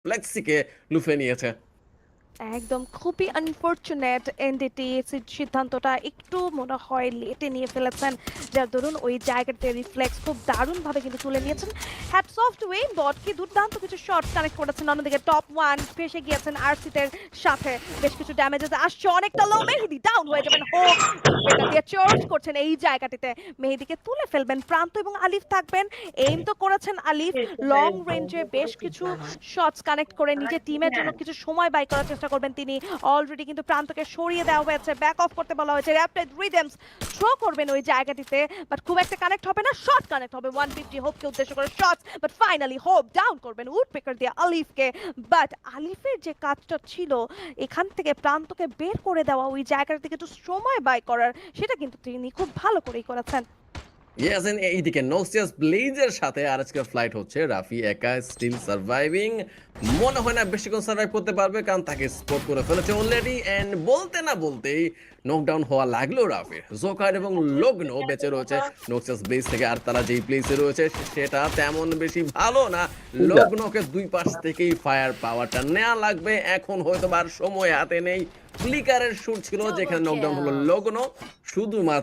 ফ্লেক্সিকে লুফে নিয়েছে। একদম খুবই আনফরচুনেট এনডিটি সিদ্ধান্তটা একটু মনে হয় লেটে নিয়ে ফেলেছেন, যার দরুন ওই জায়গাতে রিফ্লেক্স খুব দারুণভাবে কিন্তু তুলে নিয়েছেন। হ্যাটস অফ টু ওয়েন বট, কি দুর্দান্ত কিছু শট কানেক্ট করেছেন। অন্যদিকে টপ ওয়ান ফেসে গিয়েছেন আরসিতের সাথে, বেশ কিছু ড্যামেজেস আসছে, অনেকটা লো। মেহেদি ডাউন হয়ে যাবেন, হোক উডপেকার দিয়ে চার্জ করছেন এই জায়গাটিতে, মেহেদিকে তুলে ফেলবেন প্রান্ত এবং আলিফ থাকবেন। এইম তো করেছেন আলিফ, লং রেঞ্জে বেশ কিছু শটস কানেক্ট করে নিজের টিমের জন্য কিছু সময় বাই করার চেষ্টা করবেন তিনি। অলরেডি কিন্তু প্রান্তকে সরিয়ে দেওয়া হয়েছে, ব্যাক অফ করতে বলা হয়েছে। র্যাপিড রিদমস থ্রো করবেন ওই জায়গাটিতে, বাট খুব একটা কানেক্ট হবে না। শট কানেক্ট হবে 150 হোপকে উদ্দেশ্য করে shots, but finally Hope down করবেন উডপেকার দিয়ে আলিফকে। বাট আলিফের যে কাজটা ছিল এখান থেকে প্রান্তকে বের করে দেওয়া, ওই জায়গাটা থেকে একটু সময় বাই করার, সেটা কিন্তু তিনি খুব ভালো করেই করেছেন। ইয়াসিন এইদিকে নোসিয়াস ব্লেজের সাথে আর আজকে ফ্লাইট হচ্ছে। রাফি একা স্টিল সার্ভাইভিং, মনে হয় না বেশিক্ষণ সার্ভাইভ করতে পারবে, কারণ তাকে স্পট করে ফেলেছে অলরেডি। এন্ড বলতে না বলতেই নকডাউন হওয়া লাগলো রাফির। জোকার এবং লগ্ন বেঁচে রয়েছে নোসিয়াস ব্লেজ থেকে, আর তারা যেই প্লেসে রয়েছে সেটা তেমন বেশি ভালো না। লগ্নকে দুই পাশ থেকেই ফায়ার পাওয়ারটা নেওয়া লাগবে, এখন হয়তো আর সময় হাতে নেই। ফ্লিকারের শুট ছিল যেখানে নকডাউন হলো লগ্ন, শুধুমাত্র